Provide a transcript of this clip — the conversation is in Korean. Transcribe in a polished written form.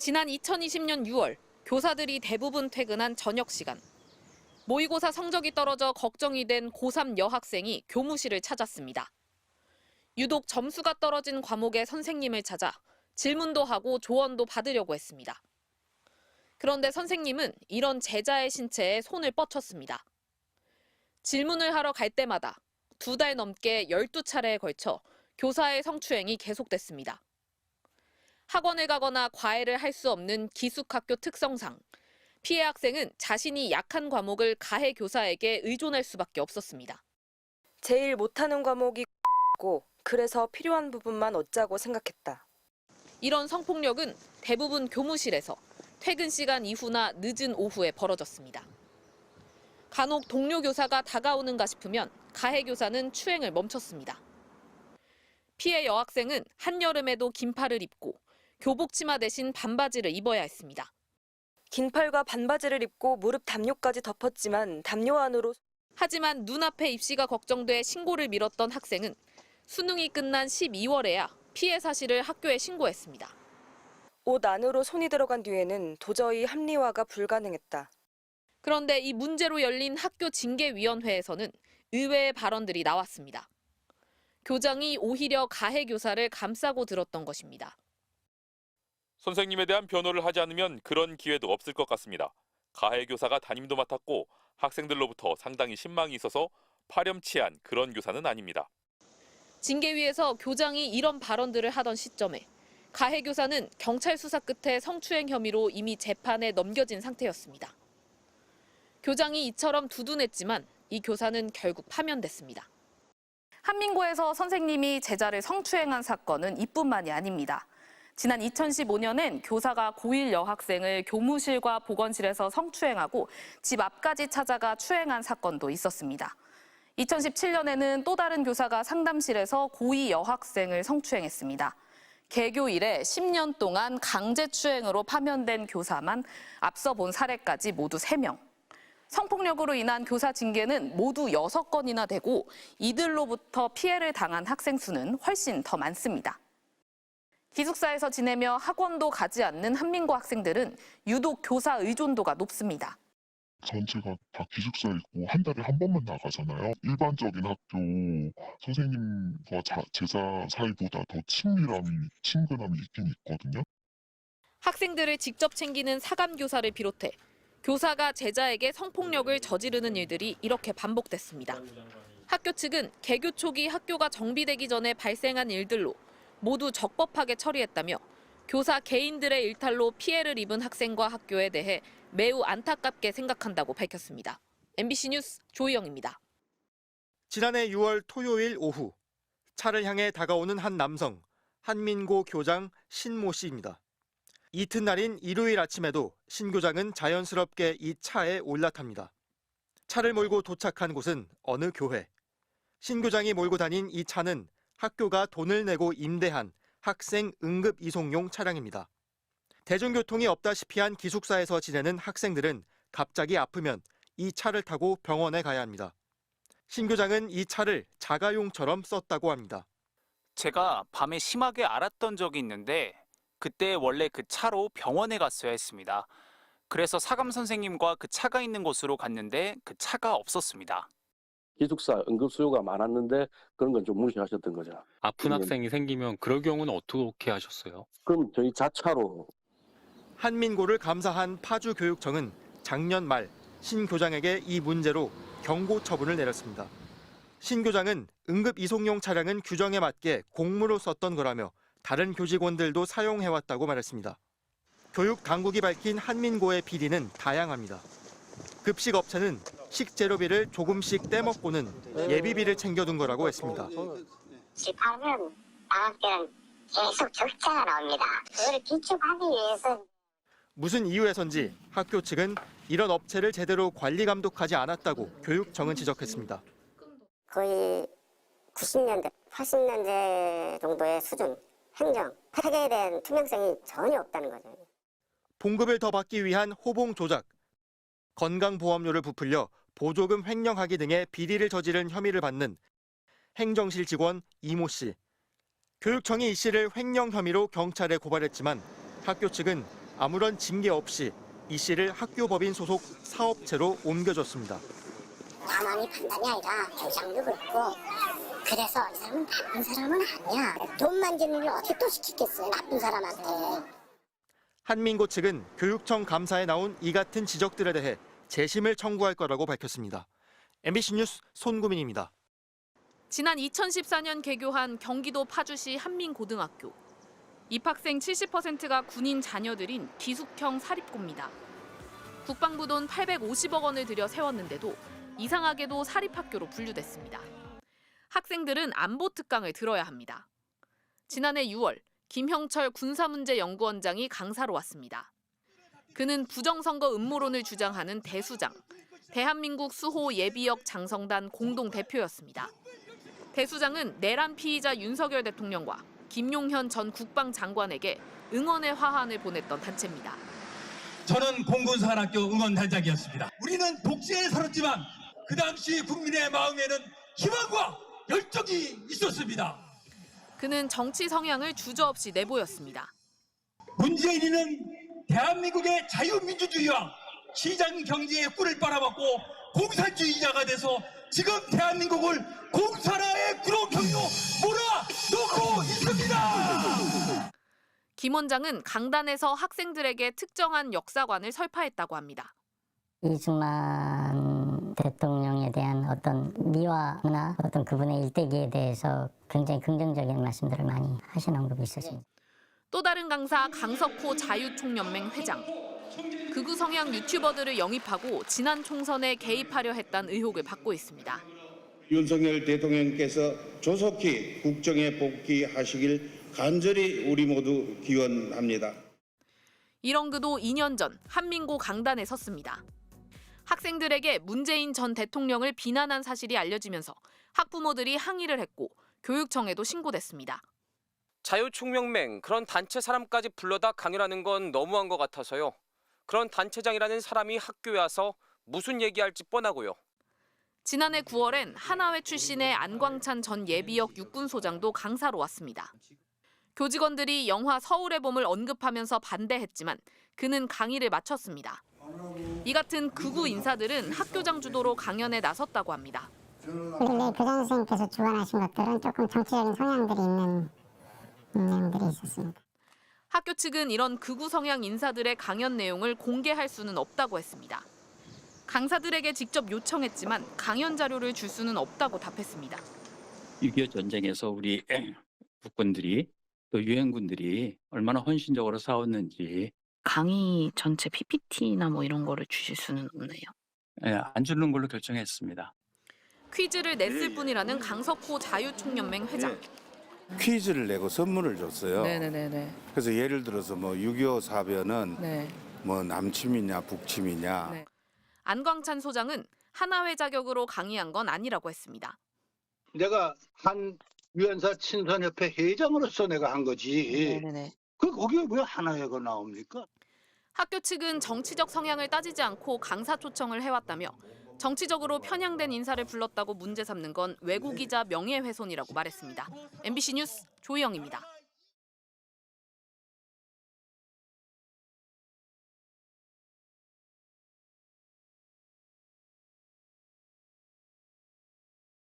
지난 2020년 6월 교사들이 대부분 퇴근한 저녁 시간. 모의고사 성적이 떨어져 걱정이 된 고3 여학생이 교무실을 찾았습니다. 유독 점수가 떨어진 과목의 선생님을 찾아 질문도 하고 조언도 받으려고 했습니다. 그런데 선생님은 이런 제자의 신체에 손을 뻗쳤습니다. 질문을 하러 갈 때마다 2달 넘게 12차례에 걸쳐 교사의 성추행이 계속됐습니다. 학원을 가거나 과외를 할 수 없는 기숙학교 특성상 피해 학생은 자신이 약한 과목을 가해 교사에게 의존할 수밖에 없었습니다. 제일 못하는 과목이 고 그래서 필요한 부분만 얻자고 생각했다. 이런 성폭력은 대부분 교무실에서 퇴근 시간 이후나 늦은 오후에 벌어졌습니다. 간혹 동료 교사가 다가오는가 싶으면 가해 교사는 추행을 멈췄습니다. 피해 여학생은 한여름에도 긴팔을 입고 교복 치마 대신 반바지를 입어야 했습니다. 긴팔과 반바지를 입고 무릎 담요까지 덮었지만 담요 안으로. 하지만 눈앞에 입시가 걱정돼 신고를 미뤘던 학생은 수능이 끝난 12월에야 피해 사실을 학교에 신고했습니다. 옷 안으로 손이 들어간 뒤에는 도저히 합리화가 불가능했다. 그런데 이 문제로 열린 학교 징계위원회에서는 의외의 발언들이 나왔습니다. 교장이 오히려 가해 교사를 감싸고 들었던 것입니다. 선생님에 대한 변호를 하지 않으면 그런 기회도 없을 것 같습니다. 가해 교사가 담임도 맡았고 학생들로부터 상당히 신망이 있어서 파렴치한 그런 교사는 아닙니다. 징계위에서 교장이 이런 발언들을 하던 시점에 가해 교사는 경찰 수사 끝에 성추행 혐의로 이미 재판에 넘겨진 상태였습니다. 교장이 이처럼 두둔했지만 이 교사는 결국 파면됐습니다. 한민고에서 선생님이 제자를 성추행한 사건은 이뿐만이 아닙니다. 지난 2015년엔 교사가 고1 여학생을 교무실과 보건실에서 성추행하고 집 앞까지 찾아가 추행한 사건도 있었습니다. 2017년에는 또 다른 교사가 상담실에서 고2 여학생을 성추행했습니다. 개교 이래 10년 동안 강제추행으로 파면된 교사만 앞서 본 사례까지 모두 3명. 성폭력으로 인한 교사 징계는 모두 6건이나 되고 이들로부터 피해를 당한 학생 수는 훨씬 더 많습니다. 기숙사에서 지내며 학원도 가지 않는 한민고 학생들은 유독 교사 의존도가 높습니다. 전체가 다 기숙사에 있고 한 달에 한 번만 나가잖아요. 일반적인 학교 선생님과 제자 사이보다 더 친근함이 있긴 있거든요. 학생들을 직접 챙기는 사감교사를 비롯해 교사가 제자에게 성폭력을 저지르는 일들이 이렇게 반복됐습니다. 학교 측은 개교 초기 학교가 정비되기 전에 발생한 일들로 모두 적법하게 처리했다며 교사 개인들의 일탈로 피해를 입은 학생과 학교에 대해 매우 안타깝게 생각한다고 밝혔습니다. MBC 뉴스 조희영입니다. 지난해 6월 토요일 오후 차를 향해 다가오는 한 남성, 한민고 교장 신모 씨입니다. 이튿날인 일요일 아침에도 신 교장은 자연스럽게 이 차에 올라탑니다. 차를 몰고 도착한 곳은 어느 교회. 신 교장이 몰고 다닌 이 차는 학교가 돈을 내고 임대한 학생 응급 이송용 차량입니다. 대중교통이 없다시피 한 기숙사에서 지내는 학생들은 갑자기 아프면 이 차를 타고 병원에 가야 합니다. 신 교장은 이 차를 자가용처럼 썼다고 합니다. 제가 밤에 심하게 앓았던 적이 있는데 그때 원래 그 차로 병원에 갔어야 했습니다. 그래서 사감 선생님과 그 차가 있는 곳으로 갔는데 그 차가 없었습니다. 기숙사 응급 수요가 많았는데 그런 건 좀 무시하셨던 거죠. 아픈 학생이 생기면 그럴 경우는 어떻게 하셨어요? 그럼 저희 자차로. 한민고를 감사한 파주교육청은 작년 말 신 교장에게 이 문제로 경고 처분을 내렸습니다. 신 교장은 응급 이송용 차량은 규정에 맞게 공무로 썼던 거라며 다른 교직원들도 사용해왔다고 말했습니다. 교육 당국이 밝힌 한민고의 비리는 다양합니다. 급식 업체는 식재료비를 조금씩 떼먹고는 예비비를 챙겨둔 거라고 했습니다. 집하면 방학 때는 계속 적자가 나옵니다. 그걸 비축하기 위해서. 무슨 이유에선지 학교 측은 이런 업체를 제대로 관리 감독하지 않았다고 교육청은 지적했습니다. 거의 90년대, 80년대 정도의 수준, 행정, 회계에 대한 투명성이 전혀 없다는 거죠. 봉급을 더 받기 위한 호봉 조작, 건강보험료를 부풀려 보조금 횡령하기 등의 비리를 저지른 혐의를 받는 행정실 직원 이모 씨. 교육청이 이 씨를 횡령 혐의로 경찰에 고발했지만 학교 측은 아무런 징계 없이 이 씨를 학교법인 소속 사업체로 옮겨줬습니다. 나만이 판단이 아니라 교장도 그렇고 그래서 이 사람은 나쁜 사람은 아니야. 돈 만지는 일 어떻게 또 시키겠어요, 나쁜 사람한테. 한민고 측은 교육청 감사에 나온 이 같은 지적들에 대해 재심을 청구할 거라고 밝혔습니다. MBC 뉴스 손구민입니다. 지난 2014년 개교한 경기도 파주시 한민고등학교. 입학생 70%가 군인 자녀들인 기숙형 사립고입니다. 국방부 돈 850억 원을 들여 세웠는데도 이상하게도 사립학교로 분류됐습니다. 학생들은 안보 특강을 들어야 합니다. 지난해 6월 김형철 군사문제연구원장이 강사로 왔습니다. 그는 부정선거 음모론을 주장하는 대수장, 대한민국 수호 예비역 장성단 공동대표였습니다. 대수장은 내란 피의자 윤석열 대통령과 김용현 전 국방장관에게 응원의 화환을 보냈던 단체입니다. 저는 공군사관학교 응원단장이었습니다. 우리는 독재에 살았지만 그 당시 국민의 마음에는 희망과 열정이 있었습니다. 그는 정치 성향을 주저없이 내보였습니다. 문재인이는 대한민국의 자유민주주의와 시장 경제의 꿀을 빨아먹고 공산주의자가 돼서 지금 대한민국을 공산화의 구렁텅이로 몰아넣고 있습니다. 김 원장은 강단에서 학생들에게 특정한 역사관을 설파했다고 합니다. 이승만 대통령에 대한 어떤 미화나 어떤 그분의 일대기에 대해서 굉장히 긍정적인 말씀들을 많이 하신 언급이 있었습니다. 또 다른 강사 강석호 자유총연맹 회장. 극우 성향 유튜버들을 영입하고 지난 총선에 개입하려 했다는 의혹을 받고 있습니다. 윤석열 대통령께서 조속히 국정에 복귀하시길 간절히 우리 모두 기원합니다. 이런 그도 2년 전 한민고 강단에 섰습니다. 학생들에게 문재인 전 대통령을 비난한 사실이 알려지면서 학부모들이 항의를 했고 교육청에도 신고됐습니다. 자유총연맹 그런 단체 사람까지 불러다 강연하는 건 너무한 것 같아서요. 그런 단체장이라는 사람이 학교에 와서 무슨 얘기할지 뻔하고요. 지난해 9월엔 하나회 출신의 안광찬 전 예비역 육군소장도 강사로 왔습니다. 교직원들이 영화 서울의 봄을 언급하면서 반대했지만 그는 강의를 마쳤습니다. 이 같은 극우 인사들은 학교장 주도로 강연에 나섰다고 합니다. 우리 교장 선생님께서 주관하신 것들은 조금 정치적인 성향들이 있는 내용들이 있었습니다. 학교 측은 이런 극우 성향 인사들의 강연 내용을 공개할 수는 없다고 했습니다. 강사들에게 직접 요청했지만 강연 자료를 줄 수는 없다고 답했습니다. 6.25 전쟁에서 우리 국군들이 또 유엔군들이 얼마나 헌신적으로 싸웠는지 강의 전체 PPT나 뭐 이런 거를 주실 수는 없네요. 안 주는 걸로 결정했습니다. 퀴즈를 냈을 뿐이라는 강석호 자유총연맹 회장. 퀴즈를 내고 선물을 줬어요. 네네네. 그래서 예를 들어서 뭐 6.25 사변은 네. 뭐 남침이냐 북침이냐. 네. 안광찬 소장은 하나회 자격으로 강의한 건 아니라고 했습니다. 내가 한 유엔사 친선협회 회장으로서 내가 한 거지. 네네. 거기에 왜 하나회가 나옵니까? 학교 측은 정치적 성향을 따지지 않고 강사 초청을 해왔다며 정치적으로 편향된 인사를 불렀다고 문제 삼는 건 외국이자 명예훼손이라고 말했습니다. MBC 뉴스 조희영입니다.